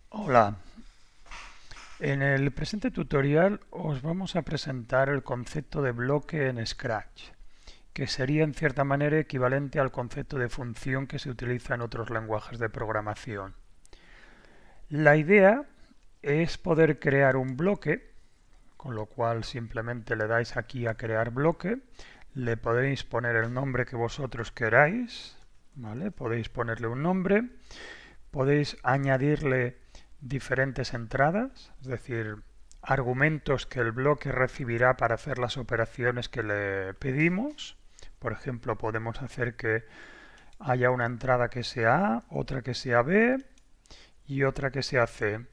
Hola, en el presente tutorial os vamos a presentar el concepto de bloque en Scratch, que sería en cierta manera equivalente al concepto de función que se utiliza en otros lenguajes de programación. La idea es poder crear un bloque, con lo cual simplemente le dais aquí a crear bloque, le podéis poner el nombre que vosotros queráis, ¿vale? Podéis ponerle un nombre, podéis añadirle diferentes entradas, es decir, argumentos que el bloque recibirá para hacer las operaciones que le pedimos. Por ejemplo, podemos hacer que haya una entrada que sea A, otra que sea B y otra que sea C.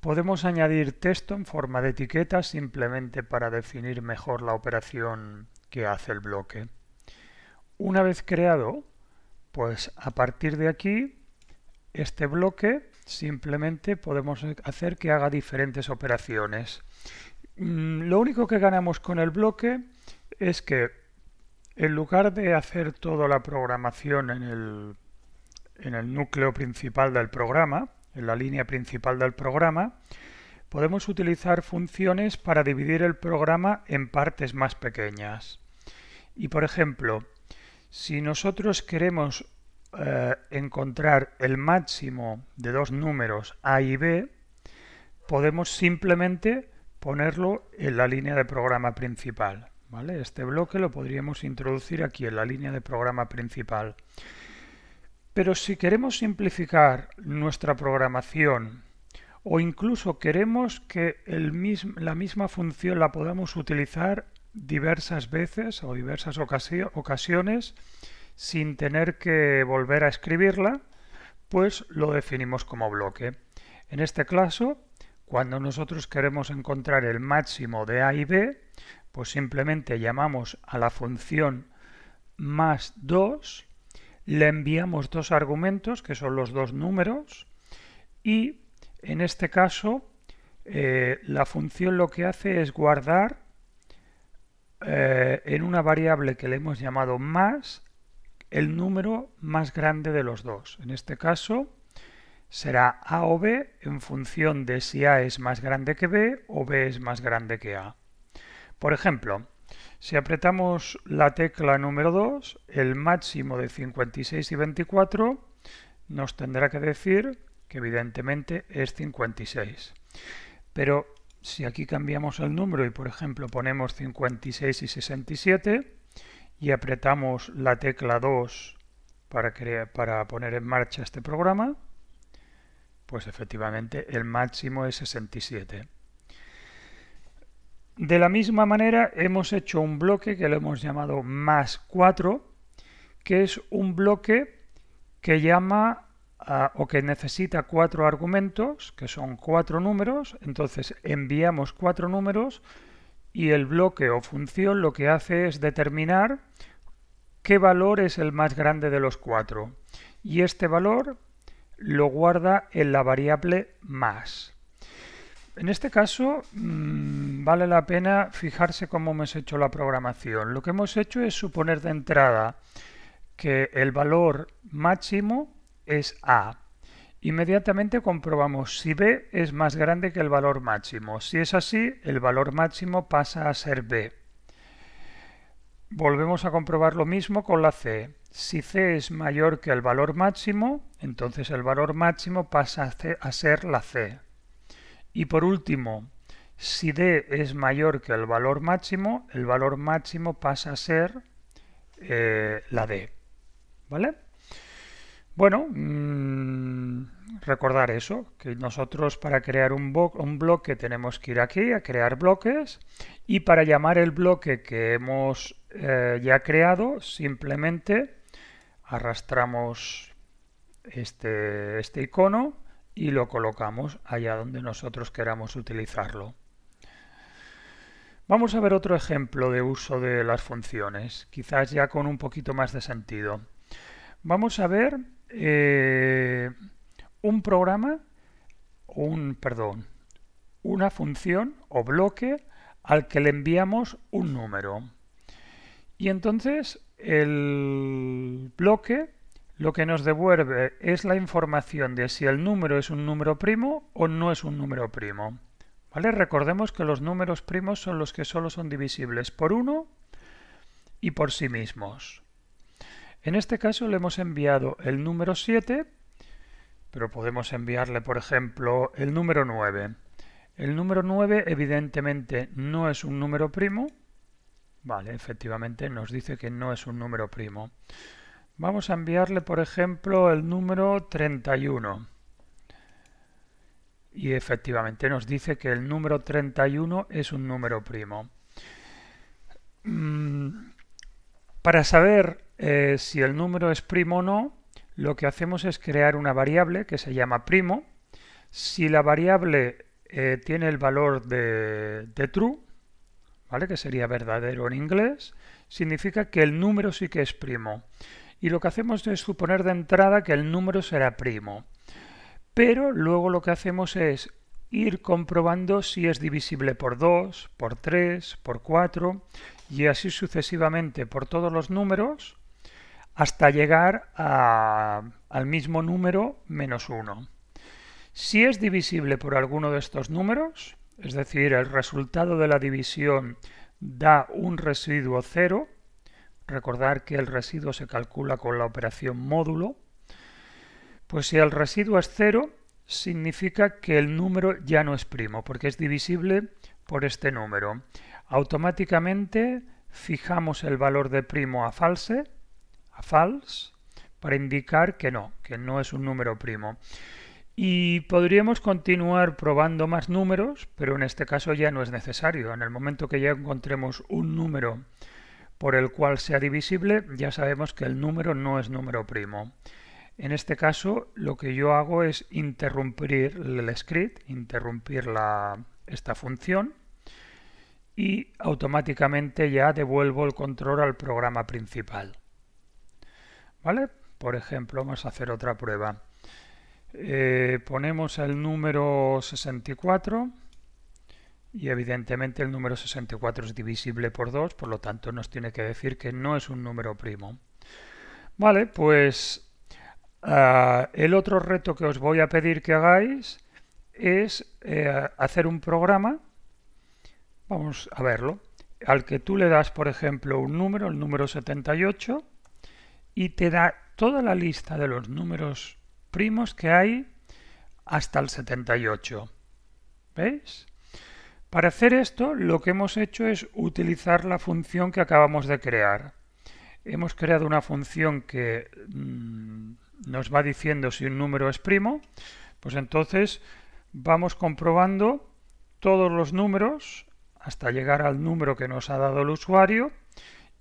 Podemos añadir texto en forma de etiqueta simplemente para definir mejor la operación que hace el bloque. Una vez creado, pues a partir de aquí este bloque simplemente podemos hacer que haga diferentes operaciones. Lo único que ganamos con el bloque es que en lugar de hacer toda la programación en el núcleo principal del programa, en la línea principal del programa, podemos utilizar funciones para dividir el programa en partes más pequeñas. Y por ejemplo, si nosotros queremos encontrar el máximo de dos números A y B, podemos simplemente ponerlo en la línea de programa principal. ¿Vale? Este bloque lo podríamos introducir aquí en la línea de programa principal. Pero si queremos simplificar nuestra programación o incluso queremos que la misma función la podamos utilizar diversas veces o diversas ocasiones sin tener que volver a escribirla, pues lo definimos como bloque. En este caso, cuando nosotros queremos encontrar el máximo de A y B, pues simplemente llamamos a la función más 2, le enviamos dos argumentos, que son los dos números, y en este caso la función lo que hace es guardar en una variable que le hemos llamado más el número más grande de los dos. En este caso será A o B en función de si A es más grande que B o B es más grande que A. Por ejemplo, si apretamos la tecla número 2, el máximo de 56 y 24 nos tendrá que decir que evidentemente es 56. Pero si aquí cambiamos el número y por ejemplo ponemos 56 y 67 y apretamos la tecla 2 para poner en marcha este programa, pues efectivamente el máximo es 67. De la misma manera hemos hecho un bloque que lo hemos llamado más 4, que es un bloque que llama o que necesita 4 argumentos, que son 4 números. Entonces enviamos 4 números y el bloque o función lo que hace es determinar qué valor es el más grande de los 4. Y este valor lo guarda en la variable más. En este caso vale la pena fijarse cómo hemos hecho la programación. Lo que hemos hecho es suponer de entrada que el valor máximo es A. Inmediatamente comprobamos si B es más grande que el valor máximo. Si es así, el valor máximo pasa a ser B. Volvemos a comprobar lo mismo con la C. Si C es mayor que el valor máximo, entonces el valor máximo pasa a ser la C. Y por último, si D es mayor que el valor máximo pasa a ser la D. ¿Vale? Bueno, recordar eso, que nosotros para crear un bloque tenemos que ir aquí a crear bloques y para llamar el bloque que hemos ya creado simplemente arrastramos este icono y lo colocamos allá donde nosotros queramos utilizarlo. Vamos a ver otro ejemplo de uso de las funciones, quizás ya con un poquito más de sentido. Vamos a ver un programa, una función o bloque al que le enviamos un número. Y entonces el bloque lo que nos devuelve es la información de si el número es un número primo o no es un número primo. ¿Vale? Recordemos que los números primos son los que solo son divisibles por 1 y por sí mismos. En este caso le hemos enviado el número 7, pero podemos enviarle, por ejemplo, el número 9. El número 9 evidentemente no es un número primo. Vale, efectivamente nos dice que no es un número primo. Vamos a enviarle, por ejemplo, el número 31. Y efectivamente nos dice que el número 31 es un número primo. Para saber si el número es primo o no, lo que hacemos es crear una variable que se llama primo. Si la variable tiene el valor de true, ¿vale? Que sería verdadero en inglés, significa que el número sí que es primo. Y lo que hacemos es suponer de entrada que el número será primo. Pero luego lo que hacemos es ir comprobando si es divisible por 2, por 3, por 4 y así sucesivamente por todos los números hasta llegar al mismo número menos 1. Si es divisible por alguno de estos números, es decir, el resultado de la división da un residuo 0, recordar que el residuo se calcula con la operación módulo, pues si el residuo es 0, significa que el número ya no es primo, porque es divisible por este número. Automáticamente fijamos el valor de primo a false, para indicar que no es un número primo. Y podríamos continuar probando más números, pero en este caso ya no es necesario. En el momento que ya encontremos un número por el cual sea divisible, ya sabemos que el número no es número primo. En este caso, lo que yo hago es interrumpir el script, interrumpir esta función y automáticamente ya devuelvo el control al programa principal. ¿Vale? Por ejemplo, vamos a hacer otra prueba. Ponemos el número 64 y evidentemente el número 64 es divisible por 2, por lo tanto nos tiene que decir que no es un número primo. Vale, pues el otro reto que os voy a pedir que hagáis es hacer un programa, vamos a verlo, al que tú le das, por ejemplo, un número, el número 78, y te da toda la lista de los números primos que hay hasta el 78. ¿Veis? Para hacer esto, lo que hemos hecho es utilizar la función que acabamos de crear. Hemos creado una función que nos va diciendo si un número es primo, pues entonces vamos comprobando todos los números hasta llegar al número que nos ha dado el usuario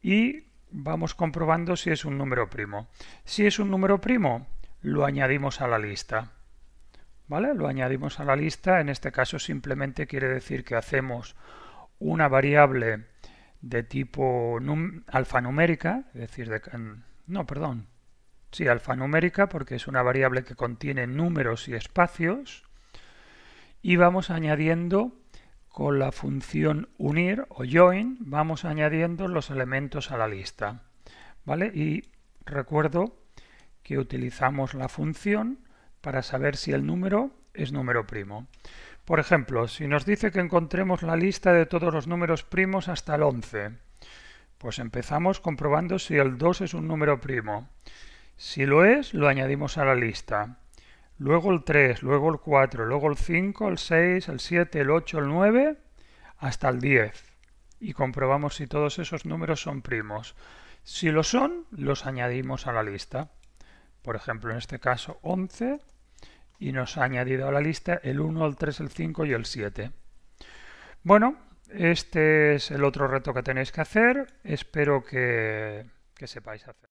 y vamos comprobando si es un número primo. Si es un número primo, lo añadimos a la lista. ¿Vale? Lo añadimos a la lista, en este caso simplemente quiere decir que hacemos una variable de tipo alfanumérica, es decir, alfanumérica porque es una variable que contiene números y espacios, y vamos añadiendo con la función unir o join, vamos añadiendo los elementos a la lista. ¿Vale? Y recuerdo que utilizamos la función para saber si el número es número primo. Por ejemplo, si nos dice que encontremos la lista de todos los números primos hasta el 11, pues empezamos comprobando si el 2 es un número primo. Si lo es, lo añadimos a la lista. Luego el 3, luego el 4, luego el 5, el 6, el 7, el 8, el 9, hasta el 10. Y comprobamos si todos esos números son primos. Si lo son, los añadimos a la lista. Por ejemplo, en este caso 11, y nos ha añadido a la lista el 1, el 3, el 5 y el 7. Bueno, este es el otro reto que tenéis que hacer. Espero que sepáis hacer.